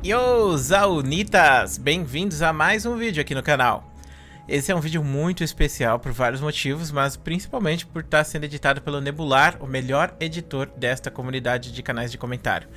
Yo, Zaunitas! Bem-vindos a mais um vídeo aqui no canal. Esse é um vídeo muito especial por vários motivos, mas principalmente por estar sendo editado pelo Nebular, o melhor editor desta comunidade de canais de comentário.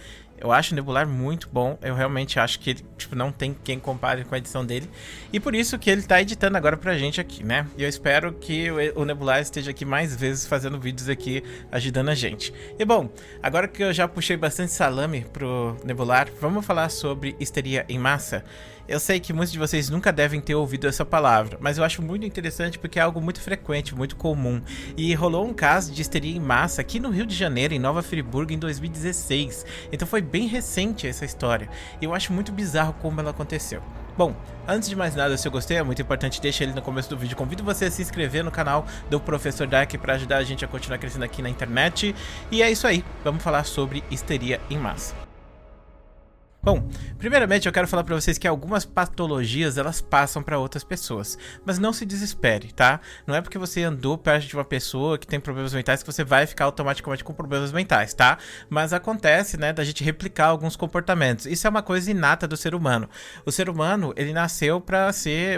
Eu acho o Nebular muito bom, eu realmente acho que ele, não tem quem compare com a edição dele. E por isso que ele tá editando agora pra gente aqui, né? E eu espero que o Nebular esteja aqui mais vezes fazendo vídeos aqui, ajudando a gente. E bom, agora que eu já puxei bastante salame pro Nebular, vamos falar sobre histeria em massa? Eu sei que muitos de vocês nunca devem ter ouvido essa palavra, mas eu acho muito interessante porque é algo muito frequente, muito comum. E rolou um caso de histeria em massa aqui no Rio de Janeiro, em Nova Friburgo, em 2016. Então foi bem recente essa história. E eu acho muito bizarro como ela aconteceu. Bom, antes de mais nada, se eu gostei, é muito importante, deixa ele no começo do vídeo. Convido você a se inscrever no canal do Professor Dark para ajudar a gente a continuar crescendo aqui na internet. E é isso aí, vamos falar sobre histeria em massa. Bom, primeiramente eu quero falar pra vocês que algumas patologias elas passam pra outras pessoas, mas não se desespere, tá? Não é porque você andou perto de uma pessoa que tem problemas mentais que você vai ficar automaticamente com problemas mentais, tá? Mas acontece, né, da gente replicar alguns comportamentos. Isso é uma coisa inata do ser humano. O ser humano, ele nasceu pra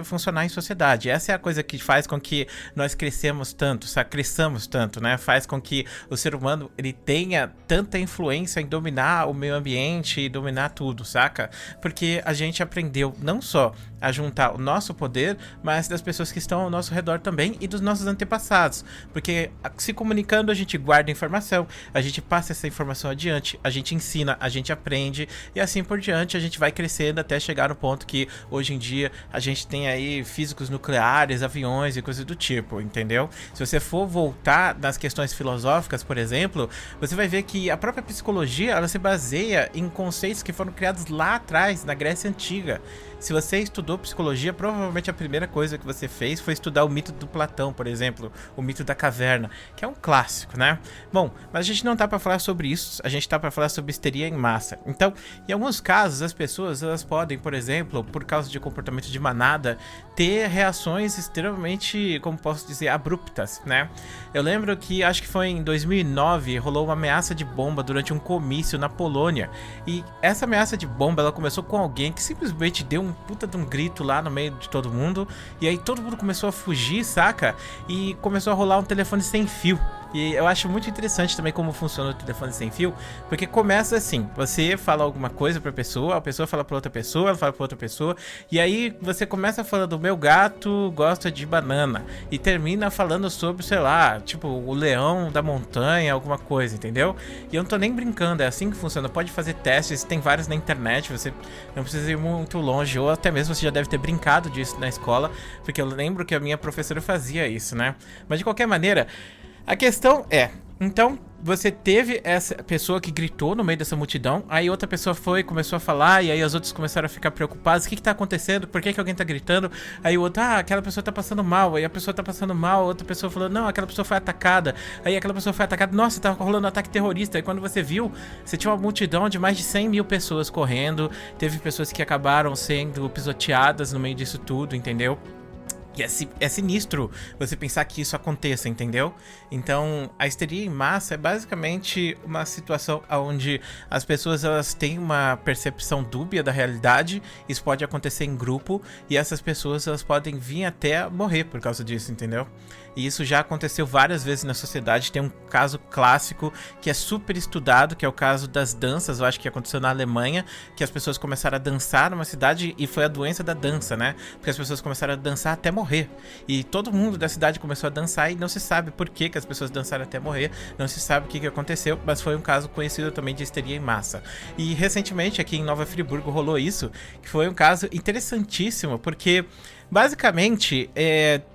funcionar em sociedade. Essa é a coisa que faz com que nós cresçamos tanto, cresçamos tanto, né? Faz com que o ser humano, ele tenha tanta influência em dominar o meio ambiente e dominar tudo, saca? Porque a gente aprendeu não só a juntar o nosso poder, mas das pessoas que estão ao nosso redor também e dos nossos antepassados. Porque se comunicando a gente guarda informação, a gente passa essa informação adiante, a gente ensina, a gente aprende e assim por diante a gente vai crescendo até chegar no ponto que hoje em dia a gente tem aí físicos nucleares, aviões e coisas do tipo, entendeu? Se você for voltar nas questões filosóficas, por exemplo, você vai ver que a própria psicologia ela se baseia em conceitos que foram criados lá atrás, na Grécia Antiga. Se você estudou psicologia, provavelmente a primeira coisa que você fez foi estudar o mito do Platão, por exemplo, o mito da caverna, que é um clássico, né? Bom, mas a gente não tá para falar sobre isso, a gente tá para falar sobre histeria em massa. Então, em alguns casos, as pessoas elas podem, por exemplo, por causa de comportamento de manada, ter reações extremamente, como posso dizer, abruptas, né? Eu lembro que, acho que foi em 2009, rolou uma ameaça de bomba durante um comício na Polônia, e essa ameaça de bomba, ela começou com alguém que simplesmente deu um puta de um grito lá no meio de todo mundo, e aí todo mundo começou a fugir, saca? E começou a rolar um telefone sem fio. E eu acho muito interessante também como funciona o telefone sem fio, porque começa assim, você fala alguma coisa pra pessoa, a pessoa fala pra outra pessoa, ela fala pra outra pessoa, e aí você começa falando, meu gato gosta de banana, e termina falando sobre, sei lá, tipo, o leão da montanha, alguma coisa, entendeu? E eu não tô nem brincando, é assim que funciona, pode fazer testes, tem vários na internet, você não precisa ir muito longe, ou até mesmo você já deve ter brincado disso na escola, porque eu lembro que a minha professora fazia isso, né? Mas de qualquer maneira, a questão é, então você teve essa pessoa que gritou no meio dessa multidão, aí outra pessoa começou a falar, e aí as outras começaram a ficar preocupadas, o que tá acontecendo, por que alguém tá gritando, aí o outro, aquela pessoa tá passando mal, aí a pessoa tá passando mal, outra pessoa falou, não, aquela pessoa foi atacada, aí aquela pessoa foi atacada, nossa, tá rolando um ataque terrorista, aí quando você viu, você tinha uma multidão de mais de 100 mil pessoas correndo, teve pessoas que acabaram sendo pisoteadas no meio disso tudo, entendeu? E é sinistro você pensar que isso aconteça, entendeu? Então, a histeria em massa é basicamente uma situação onde as pessoas elas têm uma percepção dúbia da realidade, isso pode acontecer em grupo, e essas pessoas elas podem vir até morrer por causa disso, entendeu? E isso já aconteceu várias vezes na sociedade, tem um caso clássico que é super estudado, que é o caso das danças, eu acho que aconteceu na Alemanha, que as pessoas começaram a dançar numa cidade e foi a doença da dança, né? Porque as pessoas começaram a dançar até morrer. E todo mundo da cidade começou a dançar e não se sabe por que as pessoas dançaram até morrer, não se sabe o que aconteceu, mas foi um caso conhecido também de histeria em massa. E recentemente aqui em Nova Friburgo rolou isso, que foi um caso interessantíssimo, porque basicamente,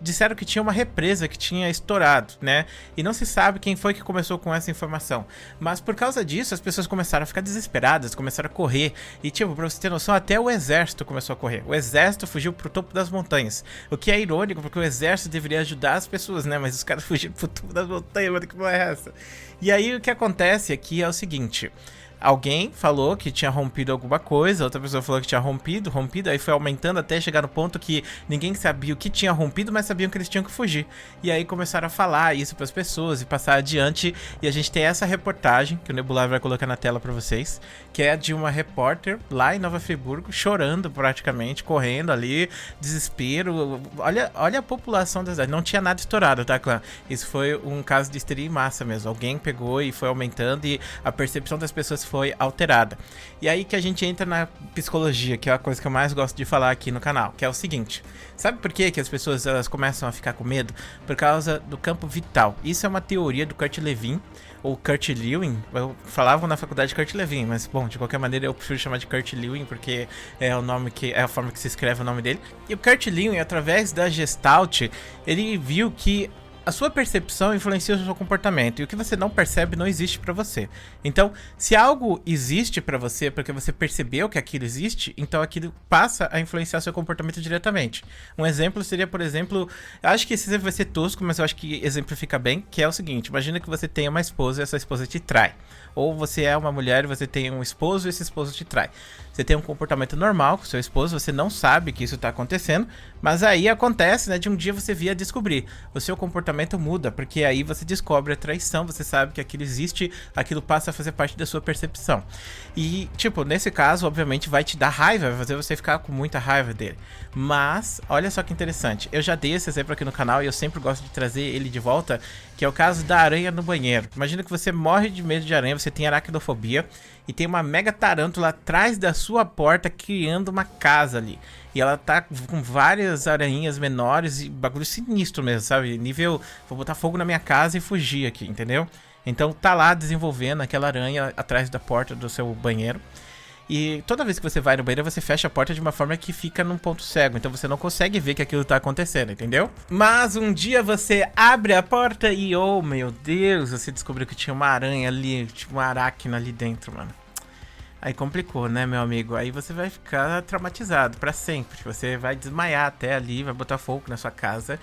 disseram que tinha uma represa que tinha estourado, né? E não se sabe quem foi que começou com essa informação. Mas por causa disso, as pessoas começaram a ficar desesperadas, começaram a correr. E tipo, pra você ter noção, até o exército começou a correr. O exército fugiu pro topo das montanhas. O que é irônico, porque o exército deveria ajudar as pessoas, né? Mas os caras fugiram pro topo das montanhas, mano, que porra é essa? E aí o que acontece aqui é o seguinte... Alguém falou que tinha rompido alguma coisa, outra pessoa falou que tinha rompido, aí foi aumentando até chegar no ponto que ninguém sabia o que tinha rompido, mas sabiam que eles tinham que fugir. E aí começaram a falar isso para as pessoas e passar adiante, e a gente tem essa reportagem que o Nebular vai colocar na tela para vocês, que é de uma repórter lá em Nova Friburgo, chorando praticamente, correndo ali, desespero. Olha a população da cidade, não tinha nada estourado, tá, clã? Isso foi um caso de histeria em massa mesmo, alguém pegou e foi aumentando e a percepção das pessoas foi alterada. E aí que a gente entra na psicologia, que é a coisa que eu mais gosto de falar aqui no canal, que é o seguinte: sabe por que as pessoas elas começam a ficar com medo? Por causa do campo vital. Isso é uma teoria do Kurt Lewin, ou Kurt Lewin. Eu falava na faculdade Kurt Lewin, mas bom, de qualquer maneira eu prefiro chamar de Kurt Lewin porque é o nome que é a forma que se escreve o nome dele. E o Kurt Lewin, através da Gestalt, ele viu que a sua percepção influencia o seu comportamento, e o que você não percebe não existe pra você. Então, se algo existe pra você porque você percebeu que aquilo existe, então aquilo passa a influenciar seu comportamento diretamente. Um exemplo seria, por exemplo, eu acho que esse exemplo vai ser tosco, mas eu acho que exemplifica bem, que é o seguinte: imagina que você tem uma esposa e essa esposa te trai. Ou você é uma mulher e você tem um esposo e esse esposo te trai. Você tem um comportamento normal com seu esposo, você não sabe que isso tá acontecendo, mas aí acontece, né, de um dia você vir a descobrir. O seu comportamento muda, porque aí você descobre a traição, você sabe que aquilo existe, aquilo passa a fazer parte da sua percepção. E, tipo, nesse caso, obviamente, vai te dar raiva, vai fazer você ficar com muita raiva dele. Mas, olha só que interessante, eu já dei esse exemplo aqui no canal e eu sempre gosto de trazer ele de volta, que é o caso da aranha no banheiro. Imagina que você morre de medo de aranha, você tem aracnofobia e tem uma mega tarântula atrás da sua porta criando uma casa ali. E ela tá com várias aranhinhas menores e bagulho sinistro mesmo, sabe? Nível, vou botar fogo na minha casa e fugir aqui, entendeu? Então tá lá desenvolvendo aquela aranha atrás da porta do seu banheiro. E toda vez que você vai no banheiro, você fecha a porta de uma forma que fica num ponto cego. Então você não consegue ver que aquilo tá acontecendo, entendeu? Mas um dia você abre a porta e, oh meu Deus, você descobriu que tinha uma aranha ali, tinha uma aracna ali dentro, mano. Aí complicou, né, meu amigo? Aí você vai ficar traumatizado pra sempre. Você vai desmaiar até ali, vai botar fogo na sua casa.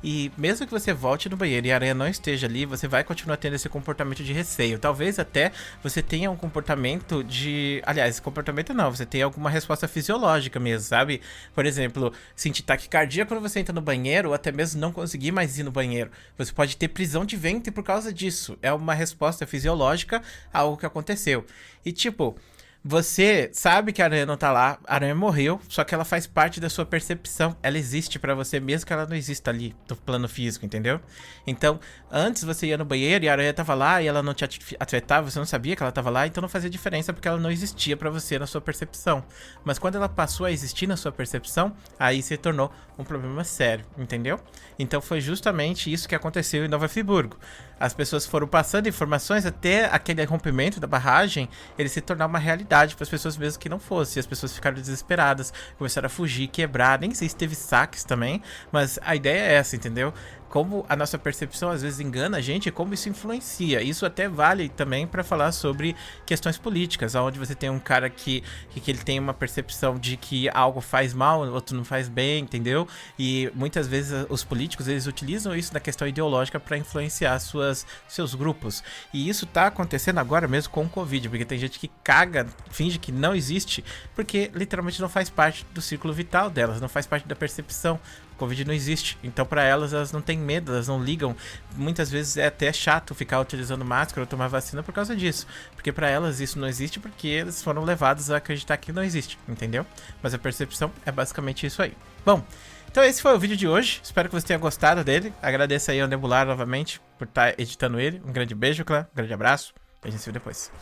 E mesmo que você volte no banheiro e a aranha não esteja ali, você vai continuar tendo esse comportamento de receio. Talvez até você tenha um comportamento de... Aliás, comportamento não, você tem alguma resposta fisiológica mesmo, sabe? Por exemplo, sentir taquicardia quando você entra no banheiro, ou até mesmo não conseguir mais ir no banheiro. Você pode ter prisão de ventre por causa disso. É uma resposta fisiológica a algo que aconteceu. E tipo... Você sabe que a aranha não tá lá, a aranha morreu, só que ela faz parte da sua percepção. Ela existe pra você mesmo que ela não exista ali, no plano físico, entendeu? Então, antes você ia no banheiro e a aranha tava lá e ela não te afetava, você não sabia que ela tava lá, então não fazia diferença porque ela não existia pra você na sua percepção. Mas quando ela passou a existir na sua percepção, aí se tornou um problema sério, entendeu? Então foi justamente isso que aconteceu em Nova Friburgo. As pessoas foram passando informações até aquele rompimento da barragem, ele se tornar uma realidade para as pessoas mesmo que não fosse. E as pessoas ficaram desesperadas, começaram a fugir, quebrar, nem sei se teve saques também, mas a ideia é essa, entendeu? Como a nossa percepção às vezes engana a gente e como isso influencia. Isso até vale também para falar sobre questões políticas, onde você tem um cara que ele tem uma percepção de que algo faz mal, outro não faz bem, entendeu? E muitas vezes os políticos eles utilizam isso na questão ideológica para influenciar seus grupos. E isso tá acontecendo agora mesmo com o Covid, porque tem gente que caga, finge que não existe, porque literalmente não faz parte do círculo vital delas, não faz parte da percepção. O Covid não existe, então para elas não têm medo, elas não ligam. Muitas vezes é até chato ficar utilizando máscara ou tomar vacina por causa disso, porque para elas isso não existe porque eles foram levados a acreditar que não existe, entendeu? Mas a percepção é basicamente isso aí. Bom, então esse foi o vídeo de hoje, espero que você tenha gostado dele. Agradeço aí ao Nebular novamente por estar editando ele. Um grande beijo, clã, um grande abraço e a gente se vê depois.